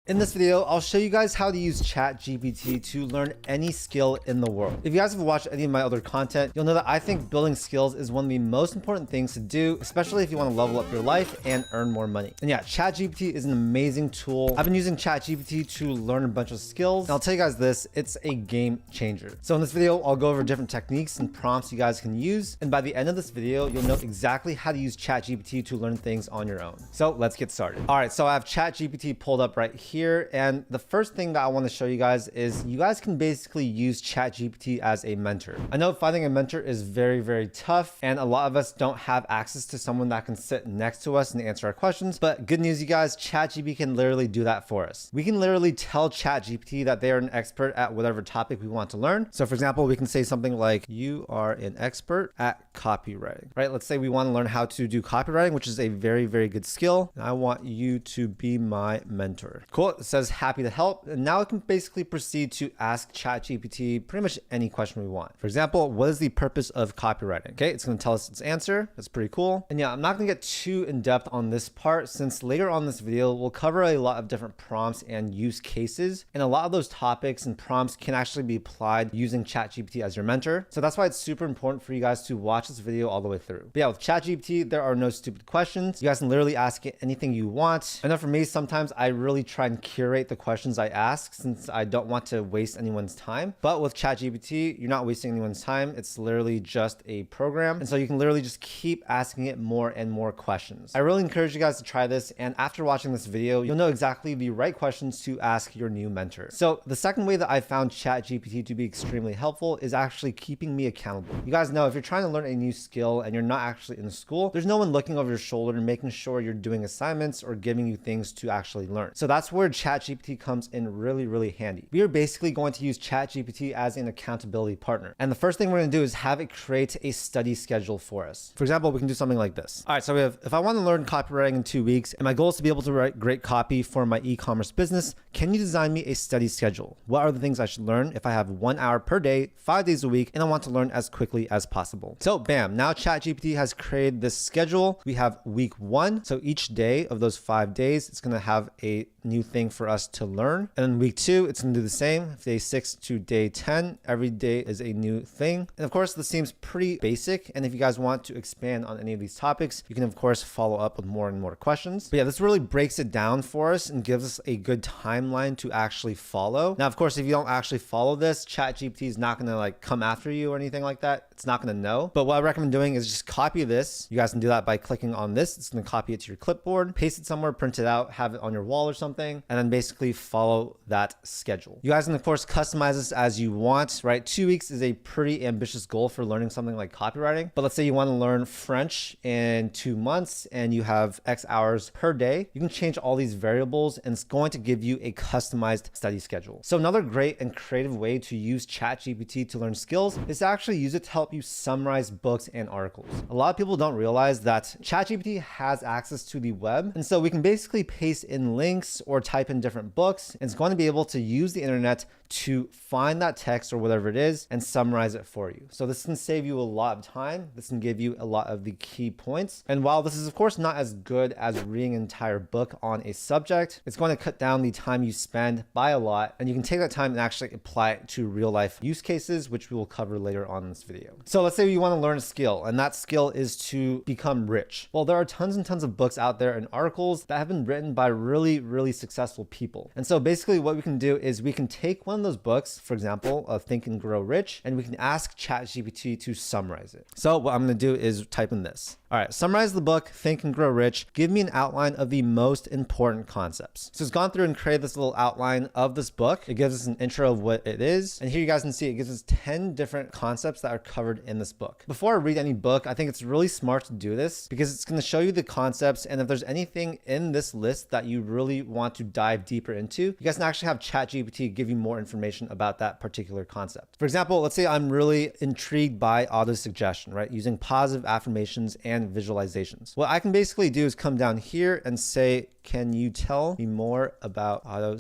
In this video, I'll show you guys how to use ChatGPT to learn any skill in the world. If you guys have watched any of my other content, you'll know that I think building skills is one of the most important things to do, especially if you want to level up your life and earn more money. And yeah, ChatGPT is an amazing tool. I've been using ChatGPT to learn a bunch of skills. And I'll tell you guys this, it's a game changer. So in this video, I'll go over different techniques and prompts you guys can use. And by the end of this video, you'll know exactly how to use ChatGPT to learn things on your own. So let's get started. All right, so I have ChatGPT pulled up right here. And the first thing that I want to show you guys is you guys can basically use ChatGPT as a mentor. I know finding a mentor is very, very tough. And a lot of us don't have access to someone that can sit next to us and answer our questions. But good news, you guys, ChatGPT can literally do that for us. We can literally tell ChatGPT that they are an expert at whatever topic we want to learn. So for example, we can say something like, you are an expert at copywriting, right? Let's say we want to learn how to do copywriting, which is a very, very good skill. And I want you to be my mentor. Cool. It says happy to help. And now it can basically proceed to ask ChatGPT pretty much any question we want. For example, what is the purpose of copywriting? Okay, it's going to tell us its answer. That's pretty cool. And yeah, I'm not going to get too in depth on this part since later on in this video, we'll cover a lot of different prompts and use cases. And a lot of those topics and prompts can actually be applied using ChatGPT as your mentor. So that's why it's super important for you guys to watch this video all the way through. But yeah, with ChatGPT, there are no stupid questions. You guys can literally ask it anything you want. I know for me, sometimes I really try and curate the questions I ask since I don't want to waste anyone's time. But with ChatGPT, you're not wasting anyone's time. It's literally just a program. And so you can literally just keep asking it more and more questions. I really encourage you guys to try this. And after watching this video, you'll know exactly the right questions to ask your new mentor. So the second way that I found ChatGPT to be extremely helpful is actually keeping me accountable. You guys know if you're trying to learn a new skill and you're not actually in school, there's no one looking over your shoulder and making sure you're doing assignments or giving you things to actually learn. So that's where ChatGPT comes in really, really handy. We are basically going to use ChatGPT as an accountability partner. And the first thing we're going to do is have it create a study schedule for us. For example, we can do something like this. All right, so we have, if I want to learn copywriting in 2 weeks and my goal is to be able to write great copy for my e-commerce business, can you design me a study schedule? What are the things I should learn if I have 1 hour per day, 5 days a week, and I want to learn as quickly as possible? So bam, now ChatGPT has created this schedule. We have week 1. So each day of those 5 days, it's going to have a new thing for us to learn. And then week 2, it's going to do the same. Day 6 to day 10, every day is a new thing. And of course, this seems pretty basic. And if you guys want to expand on any of these topics, you can of course follow up with more and more questions. But yeah, this really breaks it down for us and gives us a good timeline to actually follow. Now, of course, if you don't actually follow this, ChatGPT is not going to like come after you or anything like that. It's not going to know. But what I recommend doing is just copy this. You guys can do that by clicking on this. It's going to copy it to your clipboard, paste it somewhere, print it out, have it on your wall or something, and then basically follow that schedule. You guys can of course customize this as you want, right? 2 weeks is a pretty ambitious goal for learning something like copywriting. But let's say you want to learn French in 2 months and you have X hours per day. You can change all these variables and it's going to give you a customized study schedule. So another great and creative way to use ChatGPT to learn skills is to actually use it to help you summarize books and articles. A lot of people don't realize that ChatGPT has access to the web. And so we can basically paste in links or type in different books. And it's going to be able to use the internet to find that text or whatever it is and summarize it for you. So this can save you a lot of time. This can give you a lot of the key points. And while this is of course not as good as reading an entire book on a subject, it's going to cut down the time you spend by a lot. And you can take that time and actually apply it to real life use cases, which we will cover later on in this video. So let's say you want to learn a skill and that skill is to become rich. Well, there are tons and tons of books out there and articles that have been written by really, really successful people. And so basically what we can do is we can take one of those books, for example, Think and Grow Rich, and we can ask ChatGPT to summarize it. So what I'm going to do is type in this. All right, summarize the book, Think and Grow Rich. Give me an outline of the most important concepts. So it's gone through and created this little outline of this book. It gives us an intro of what it is. And here you guys can see it gives us 10 different concepts that are covered in this book. Before I read any book, I think it's really smart to do this because it's going to show you the concepts. And if there's anything in this list that you really want to dive deeper into, you guys can actually have ChatGPT give you more information about that particular concept. For example, let's say I'm really intrigued by auto suggestion, right? Using positive affirmations and visualizations. What I can basically do is come down here and say, can you tell me more about auto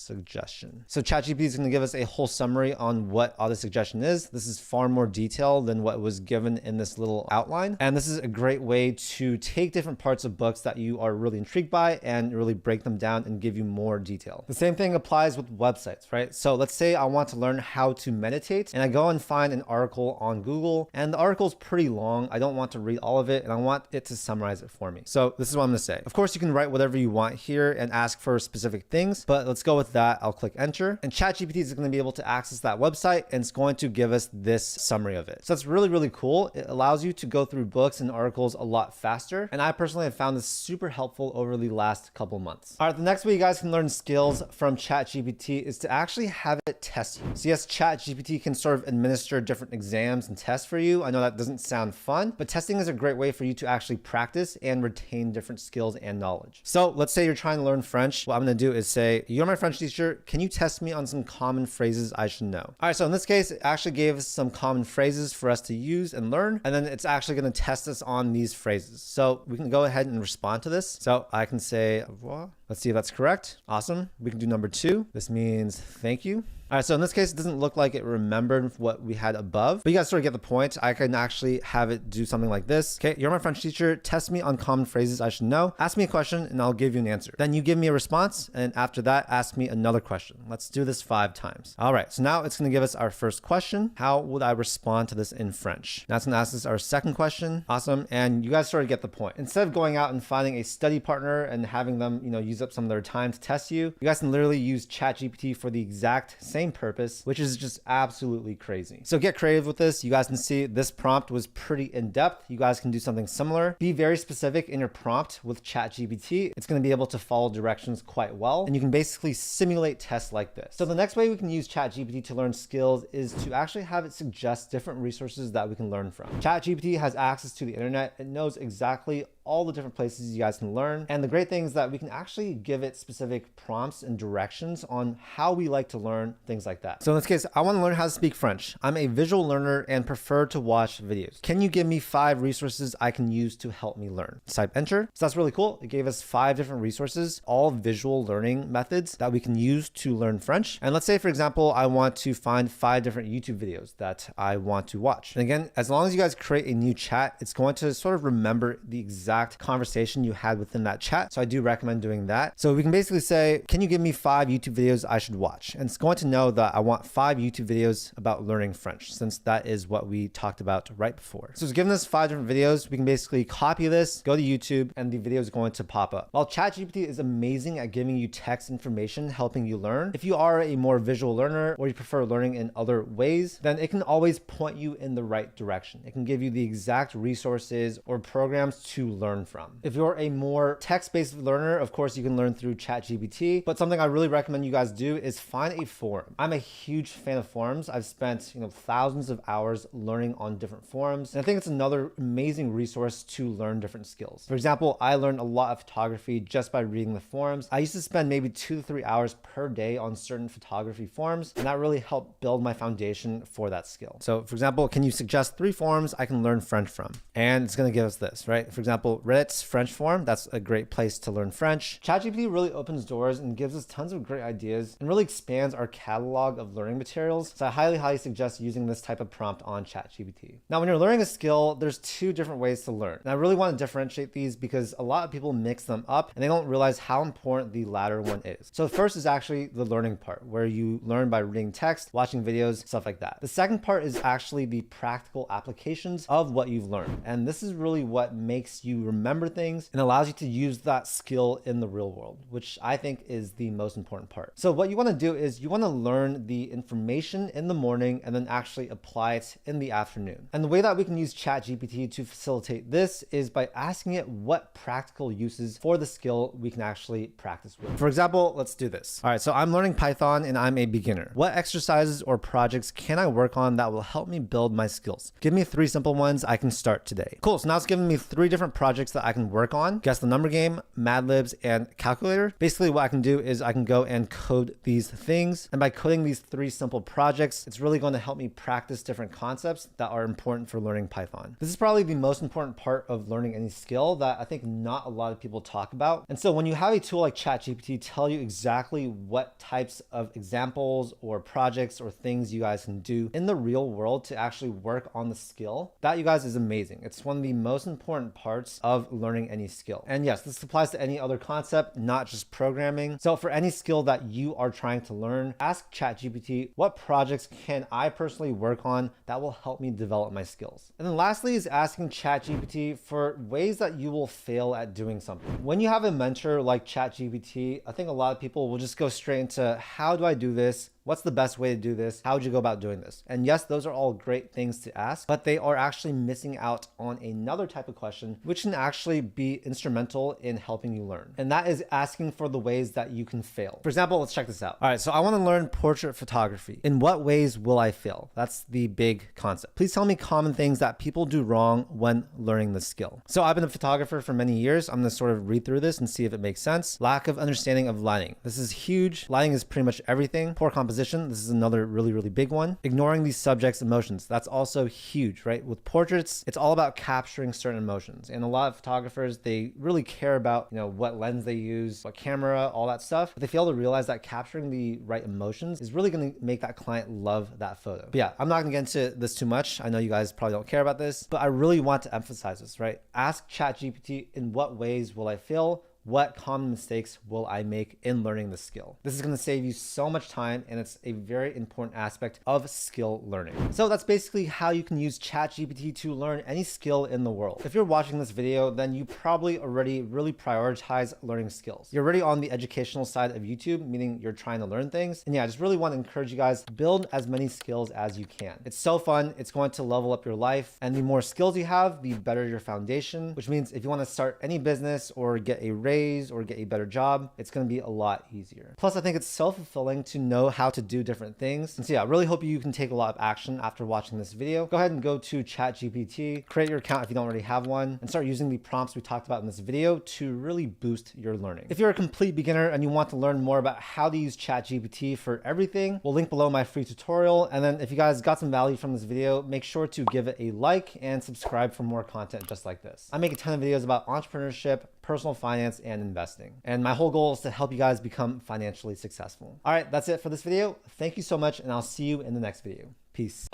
auto-suggestion. So ChatGPT is going to give us a whole summary on what auto-suggestion is. This is far more detailed than what was given in this little outline. And this is a great way to take different parts of books that you are really intrigued by and really break them down and give you more detail. The same thing applies with websites, right? So let's say I want to learn how to meditate and I go and find an article on Google, and the article is pretty long. I don't want to read all of it and I want it to summarize it for me. So this is what I'm going to say. Of course, you can write whatever you want here and ask for specific things, but let's go with that. I'll click enter, and ChatGPT is going to be able to access that website and it's going to give us this summary of it. So that's really, really cool. It allows you to go through books and articles a lot faster. And I personally have found this super helpful over the last couple months. All right, the next way you guys can learn skills from ChatGPT is to actually have it test you. So yes, ChatGPT can sort of administer different exams and tests for you. I know that doesn't sound fun, but testing is a great way for you to actually practice and retain different skills and knowledge. So let's say you're trying to learn French. What I'm going to do is say, you're my French teacher. Can you test me on some common phrases I should know? All right, so in this case, it actually gave us some common phrases for us to use and learn, and then it's actually going to test us on these phrases. So we can go ahead and respond to this. So I can say, au revoir. Let's see if that's correct. Awesome. We can do number 2. This means thank you. All right, so in this case, it doesn't look like it remembered what we had above, but you guys sort of get the point. I can actually have it do something like this. Okay, you're my French teacher. Test me on common phrases I should know. Ask me a question and I'll give you an answer. Then you give me a response, and after that, ask me another question. Let's do this 5 times. All right, so now it's going to give us our first question. How would I respond to this in French? Now it's going to ask us our second question. Awesome, and you guys sort of get the point. Instead of going out and finding a study partner and having them, use up some of their time to test you, you guys can literally use ChatGPT for the exact same purpose, which is just absolutely crazy. So get creative with this. You guys can see this prompt was pretty in-depth. You guys can do something similar. Be very specific in your prompt with ChatGPT. It's going to be able to follow directions quite well, and you can basically simulate tests like this. So the next way we can use ChatGPT to learn skills is to actually have it suggest different resources that we can learn from. ChatGPT has access to the internet. It knows exactly all the different places you guys can learn. And the great thing is that we can actually give it specific prompts and directions on how we like to learn, things like that. So in this case, I want to learn how to speak French. I'm a visual learner and prefer to watch videos. Can you give me 5 resources I can use to help me learn? Type enter. So that's really cool. It gave us 5 different resources, all visual learning methods that we can use to learn French. And let's say, for example, I want to find 5 different YouTube videos that I want to watch. And again, as long as you guys create a new chat, it's going to sort of remember the exact conversation you had within that chat. So I do recommend doing that. So we can basically say, can you give me 5 YouTube videos I should watch? And it's going to know that I want 5 YouTube videos about learning French, since that is what we talked about right before. So it's given us 5 different videos. We can basically copy this, go to YouTube, and the video is going to pop up. While ChatGPT is amazing at giving you text information, helping you learn, if you are a more visual learner or you prefer learning in other ways, then it can always point you in the right direction. It can give you the exact resources or programs to learn from. If you're a more text-based learner, of course, you can learn through ChatGPT, but something I really recommend you guys do is find a forum. I'm a huge fan of forums. I've spent, thousands of hours learning on different forums, and I think it's another amazing resource to learn different skills. For example, I learned a lot of photography just by reading the forums. I used to spend maybe 2 to 3 hours per day on certain photography forums, and that really helped build my foundation for that skill. So for example, can you suggest 3 forums I can learn French from? And it's going to give us this, right? For example, Reddit's French forum, that's a great place to learn French. ChatGPT really opens doors and gives us tons of great ideas and really expands our catalog of learning materials. So I highly suggest using this type of prompt on ChatGPT. Now, when you're learning a skill, there's 2 different ways to learn. And I really want to differentiate these because a lot of people mix them up and they don't realize how important the latter one is. So the first is actually the learning part, where you learn by reading text, watching videos, stuff like that. The second part is actually the practical applications of what you've learned. And this is really what makes you remember things and allows you to use that skill in the real world, which I think is the most important part. So what you want to do is you want to learn the information in the morning and then actually apply it in the afternoon. And the way that we can use ChatGPT to facilitate this is by asking it what practical uses for the skill we can actually practice with. For example, let's do this. All right, so I'm learning Python and I'm a beginner. What exercises or projects can I work on that will help me build my skills? Give me 3 simple ones I can start today. Cool, so now it's giving me 3 different projects that I can work on: Guess the Number Game, Mad Libs, and Calculator. Basically what I can do is I can go and code these things. And by by coding these 3 simple projects, it's really going to help me practice different concepts that are important for learning Python. This is probably the most important part of learning any skill that I think not a lot of people talk about. And so when you have a tool like ChatGPT tell you exactly what types of examples or projects or things you guys can do in the real world to actually work on the skill, that, you guys, is amazing. It's one of the most important parts of learning any skill. And yes, this applies to any other concept, not just programming. So for any skill that you are trying to learn, ask ChatGPT, what projects can I personally work on that will help me develop my skills? And then lastly is asking ChatGPT for ways that you will fail at doing something. When you have a mentor like ChatGPT, I think a lot of people will just go straight into, how do I do this? What's the best way to do this? How would you go about doing this? And yes, those are all great things to ask, but they are actually missing out on another type of question, which can actually be instrumental in helping you learn. And that is asking for the ways that you can fail. For example, let's check this out. All right, so I want to learn portrait photography. In what ways will I fail? That's the big concept. Please tell me common things that people do wrong when learning this skill. So I've been a photographer for many years. I'm going to sort of read through this and see if it makes sense. Lack of understanding of lighting. This is huge. Lighting is pretty much everything. Poor composition. This is another really, really big one. Ignoring these subjects' emotions. That's also huge, right? With portraits, it's all about capturing certain emotions. And a lot of photographers, they really care about, what lens they use, what camera, all that stuff. But they fail to realize that capturing the right emotions is really going to make that client love that photo. But yeah, I'm not going to get into this too much. I know you guys probably don't care about this, but I really want to emphasize this, right? Ask ChatGPT, in what ways will I fail? What common mistakes will I make in learning the skill? This is going to save you so much time, and it's a very important aspect of skill learning. So that's basically how you can use ChatGPT to learn any skill in the world. If you're watching this video, then you probably already really prioritize learning skills. You're already on the educational side of YouTube, meaning you're trying to learn things. And yeah, I just really want to encourage you guys to build as many skills as you can. It's so fun. It's going to level up your life. And the more skills you have, the better your foundation, which means if you want to start any business or get a raise or get a better job, it's going to be a lot easier. Plus, I think it's self-fulfilling to know how to do different things. And so yeah, I really hope you can take a lot of action after watching this video. Go ahead and go to ChatGPT, create your account if you don't already have one, and start using the prompts we talked about in this video to really boost your learning. If you're a complete beginner and you want to learn more about how to use ChatGPT for everything, we'll link below my free tutorial. And then if you guys got some value from this video, make sure to give it a like and subscribe for more content just like this. I make a ton of videos about entrepreneurship, personal finance, and investing. And my whole goal is to help you guys become financially successful. All right, that's it for this video. Thank you so much, and I'll see you in the next video. Peace.